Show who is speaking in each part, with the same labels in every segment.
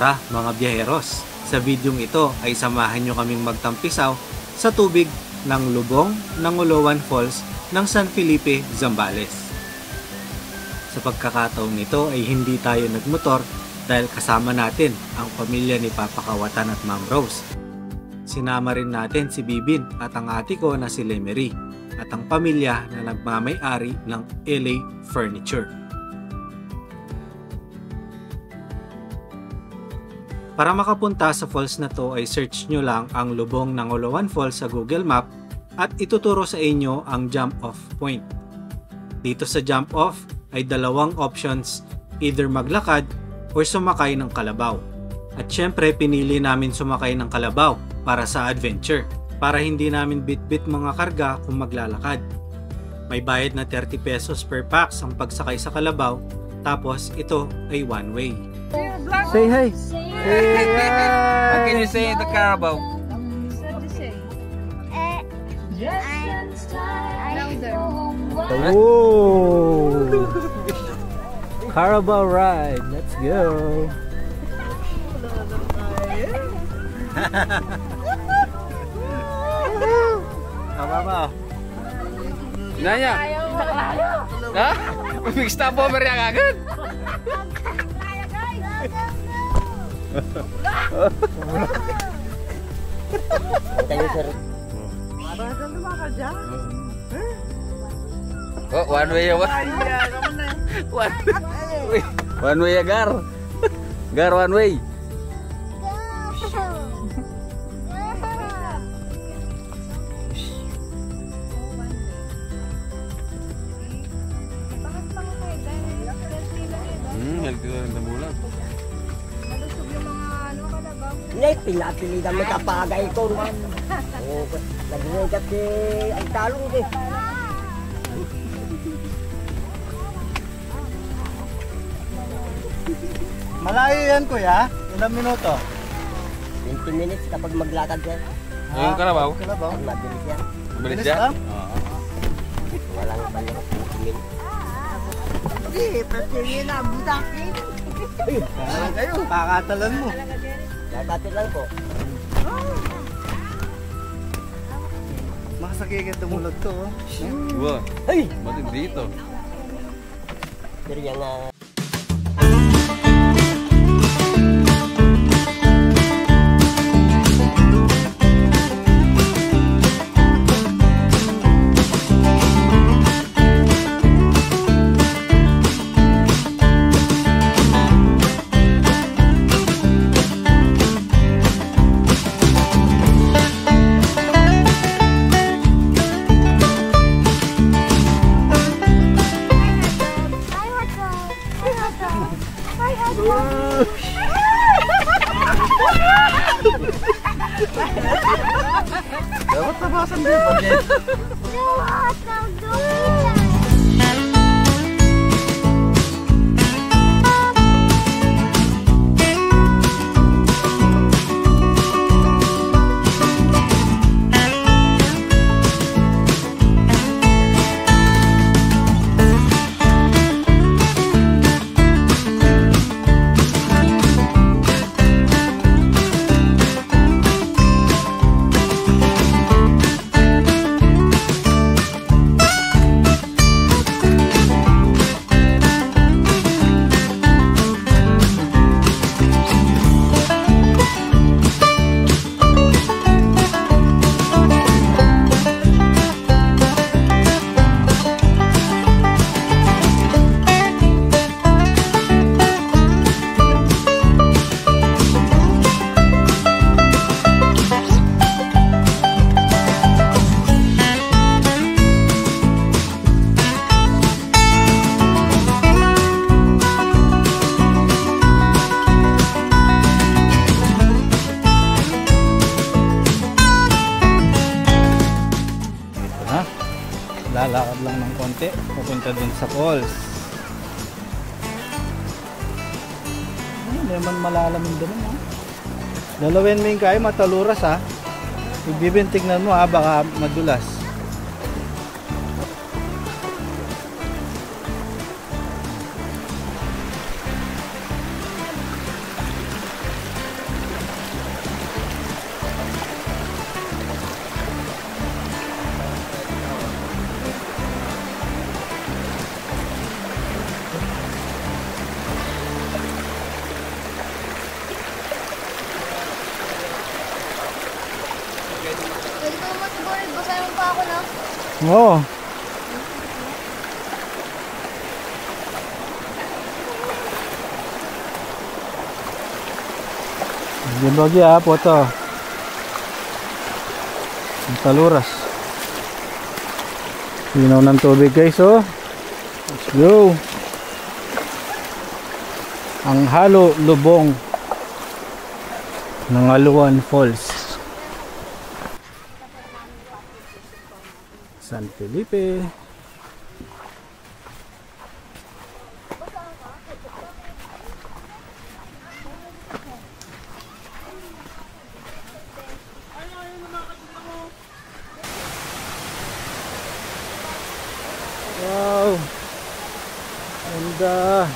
Speaker 1: Tara mga biyaheros, sa videong ito ay samahan nyo kaming magtampisaw sa tubig ng lubong ng Oloan Falls ng San Felipe, Zambales. Sa pagkakataong nito ay hindi tayo nagmotor dahil kasama natin ang pamilya ni Papa Kawatan at Ma'am Rose. Sinama rin natin si Bibin at ang ate ko na si Lemery at ang pamilya na nagmamay-ari ng LA Furniture. Para makapunta sa falls na to ay search nyo lang ang lubong ng Oloan Falls sa Google Map at ituturo sa inyo ang jump off point. Dito sa jump off ay dalawang options, either maglakad or sumakay ng kalabaw. At syempre pinili namin sumakay ng kalabaw para sa adventure, para hindi namin bit-bit mga karga kung maglalakad. May bayad na 30 pesos per pax ang pagsakay sa kalabaw, tapos ito ay one way.
Speaker 2: Say hi!
Speaker 3: Hey, what can you say in the Carabao?
Speaker 2: Oh! Carabao ride, let's go!
Speaker 1: Tama ba?
Speaker 3: Nanya? Ha? May stopover yan agad? Oh, one way ya, one way ya, Gar. Gar, one way.
Speaker 4: Nek, pila-pili na magkapagay ko. Nag-iigat si ang talong eh.
Speaker 2: Malayo yan kuya? Ilang minuto?
Speaker 4: 20 minutes kapag maglakad yan.
Speaker 3: Yung Carabao?
Speaker 2: Kalabaw?
Speaker 4: Ang mabilis yan.
Speaker 3: Bilis yan?
Speaker 4: Walang balik 20 minutes.
Speaker 5: Hindi, pati na budakin.
Speaker 2: Kayo, pakatalan mo.
Speaker 4: Nakatil lang po.
Speaker 2: Makasakigit tumulog to oh.
Speaker 3: Wah,
Speaker 4: Ay!
Speaker 3: matindi ito.
Speaker 4: Pero yung
Speaker 2: dapat tabasan din pa din. Lalakad lang ng konti papunta dun sa falls. Hindi naman malalamin dun ha. Lalawin mo yung kayo, mataluras ha. Ibibin, tignan mo ha, baka madulas. Oo. Yung bagi po to. Ang taluras. Linaw ng tubig guys, oh. Let's go. Ang halo lubong ng Aluan Falls. San Felipe. Wow. Ganda.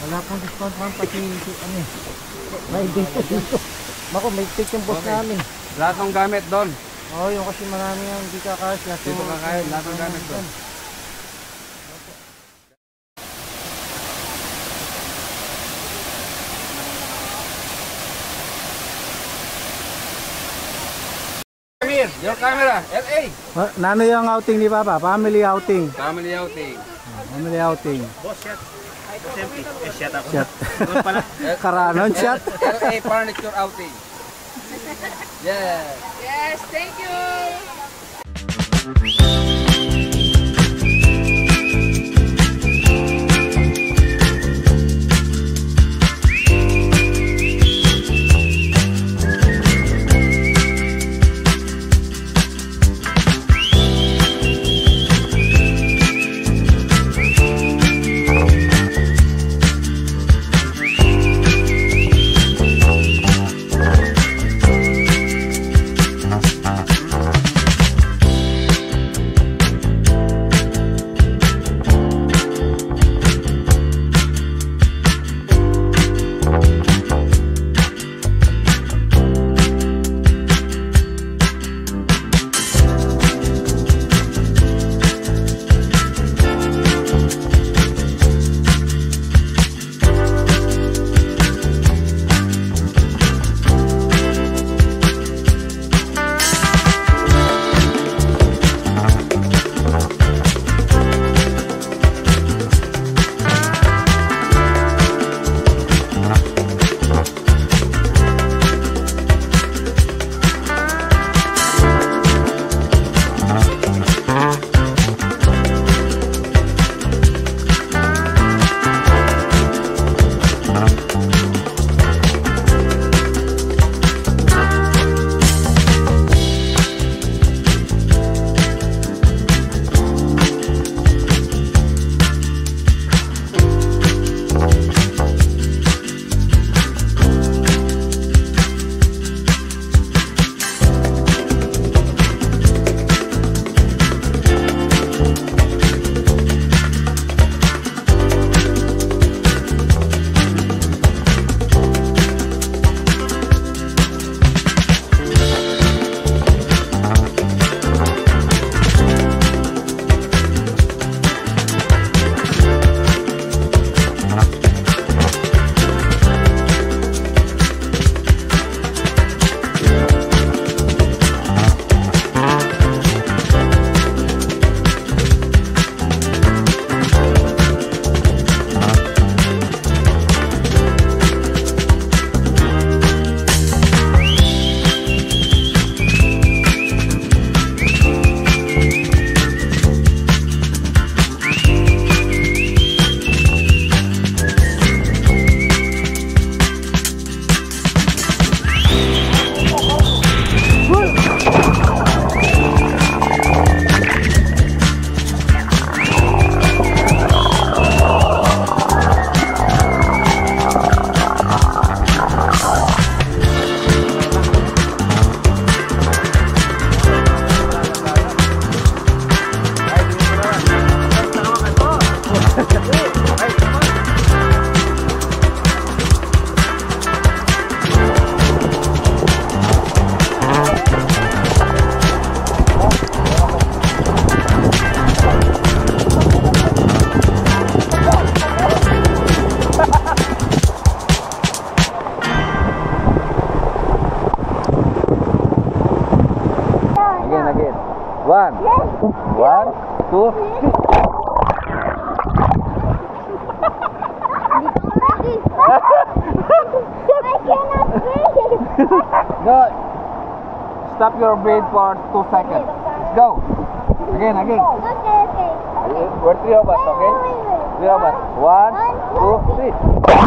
Speaker 2: Wala pong discount man pati ano eh. May dito. Bako may take yung boss namin.
Speaker 3: Lahat ng gamit doon.
Speaker 2: Oo, yung kasi marami yung di kakasya.
Speaker 3: Dito kakain, lahat ng gamit doon. Here, your camera, LA.
Speaker 2: Nano yung outing ni Papa? Family outing.
Speaker 3: Family outing.
Speaker 2: Family outing.
Speaker 1: Shut up.
Speaker 2: Shot. Karanon shot.
Speaker 3: LA furniture outing. Yeah.
Speaker 5: Yes, thank you.
Speaker 3: One, two, three.
Speaker 5: I cannot breathe.
Speaker 3: Go. Stop your breath for 2 seconds. Let's go. Again.
Speaker 5: Okay.
Speaker 3: We're 3 of us, okay? 3 of us. 1, 2, 3.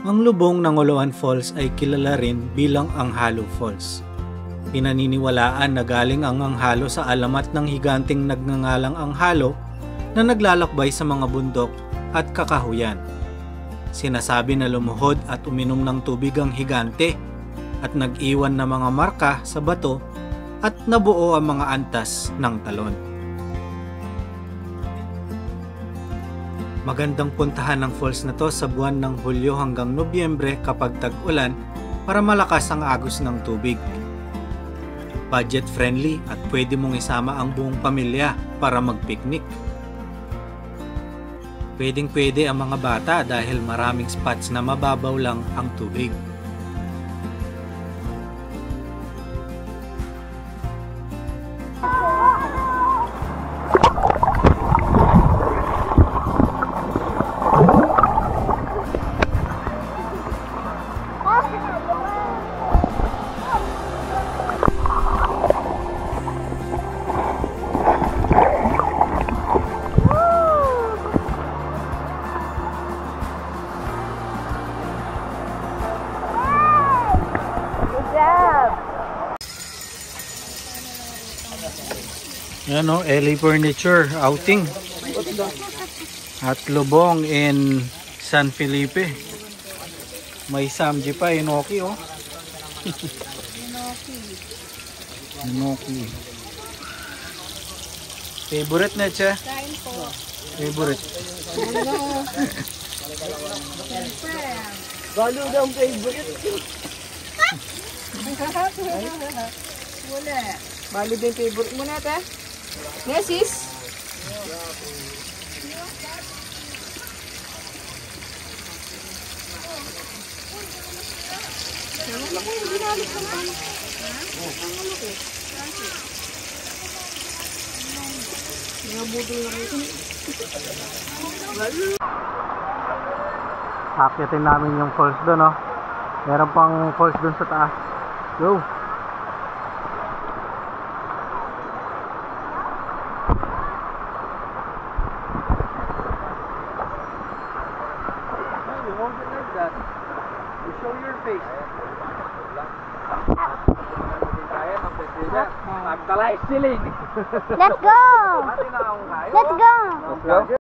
Speaker 1: Ang lubong ng Oloan Falls ay kilala rin bilang Anghalo Falls. Pinaniniwalaan na galing ang Anghalo sa alamat ng higanting nagngangalang Anghalo na naglalakbay sa mga bundok at kakahuyan. Sinasabi na lumuhod at uminom ng tubig ang higante at nag-iwan ng mga marka sa bato at nabuo ang mga antas ng talon. Magandang puntahan ng falls na to sa buwan ng Hulyo hanggang Nobyembre kapag tag-ulan para malakas ang agos ng tubig. Budget friendly at pwede mong isama ang buong pamilya para mag-picnic. Pwedeng-pwede ang mga bata dahil maraming spots na mababaw lang ang tubig. Yan o, LA Furniture outing at lubong in San Felipe. May Samji pa, Inoki oh. Inoki. Favorite na siya? Favorite.
Speaker 4: Balo daw ang favorite.
Speaker 5: Wala.
Speaker 6: Bali ba yung favorite mo na, te? Yes, sis?
Speaker 1: Akyatin namin yung falls doon oh. Meron pang falls doon sa taas. Go!
Speaker 5: Let's go! Let's go!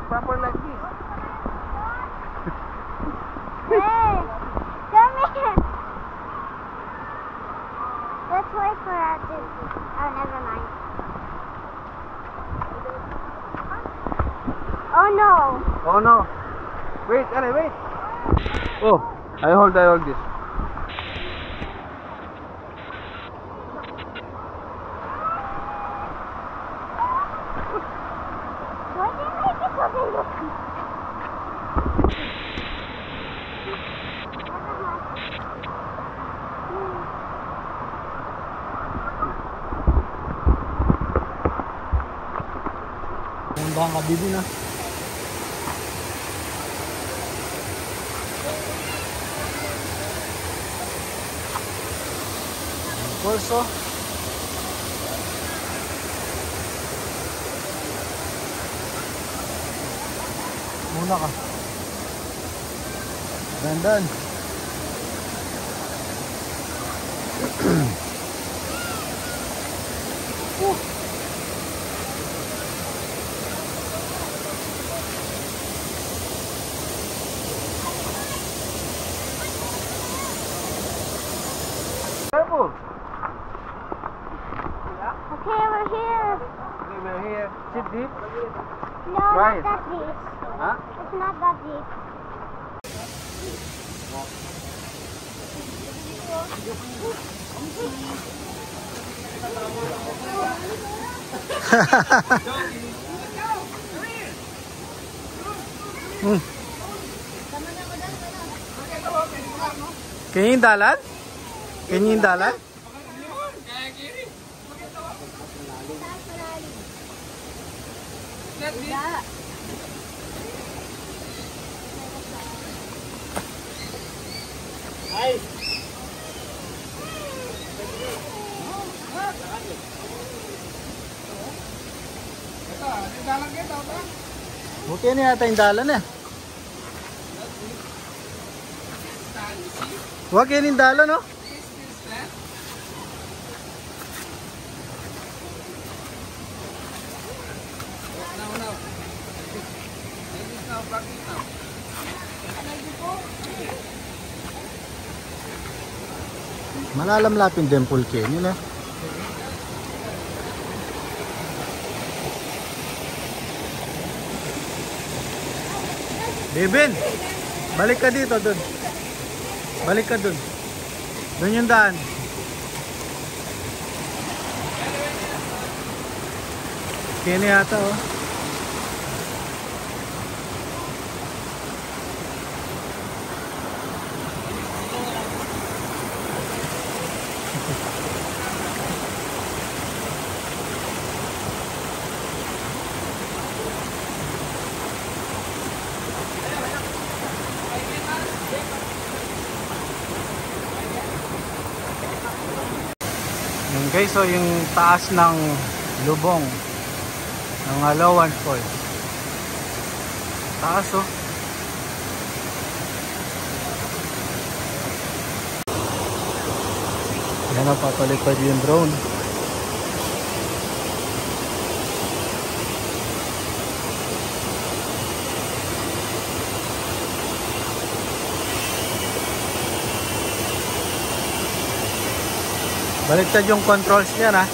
Speaker 3: Proper like this.
Speaker 5: Hey! Come here! Let's wait for us to... Oh, never mind. Oh no!
Speaker 3: Oh no. Wait, Ale, wait. Oh, I hold this.
Speaker 5: Why did you make it so big?
Speaker 2: Ang kabili na. Pulso. Muna ka. Dandan.
Speaker 3: Careful.
Speaker 5: Okay, we're here.
Speaker 3: Okay, we're here. Sit deep.
Speaker 5: No,
Speaker 3: Right.
Speaker 5: not that deep.
Speaker 3: Huh?
Speaker 5: It's not that deep.
Speaker 2: Kanya yung dalan? Kanya yung dalan? Okay na yata yung dalan eh. Huwag yan yung dalan, no? Malalamlapin Dimple Canyon eh. Bebin, balik ka dito dun. Balik ka dun. Dun yung daan. Kini yata oh. Yun guys, so yung taas ng lubong ng Alawan Falls. Taas oh. Yan na, papalipad yung drone. Baliktad yung controls niya na.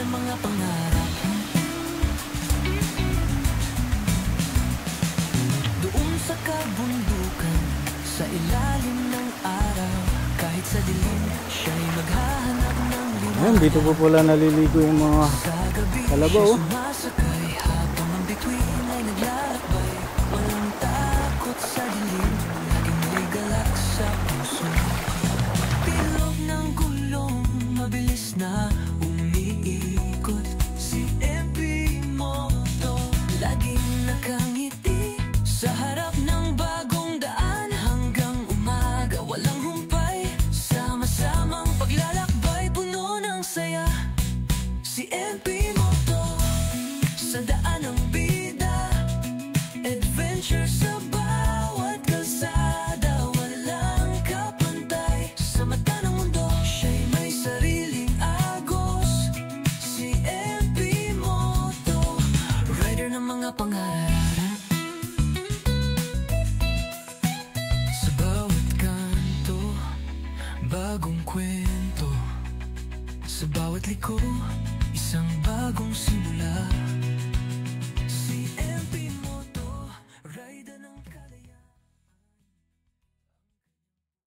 Speaker 7: ng mga pangarap. Doon sa kabundukan, sa ilalim ng araw, kahit sa dilim, siya'y maghahanap ng liwanag.
Speaker 2: Ayun, dito po pala naliligo yung mga
Speaker 7: Sa gabi,
Speaker 2: kalabaw.
Speaker 7: siya'y sumasakay habang ang bituin ay naglalakbay. Walang takot sa dilim, laging may galak sa puso. Bilog ng gulong, mabilis na umiikot. Si MP Moto, laging nakangiti sa harap ng bagong daan. Hanggang umaga, walang humpay, sama-samang paglalakbay, puno ng saya. Si MP Moto, sa daan ng bida, adventure sa bawat kalsada, walang kapantay. Sa mata ng mundo, siya'y may sariling agos. Si MP Moto, rider ng mga pangarap. Sa bawat kanto, bagong kwento. Sa bawat liko, isang bagong simula.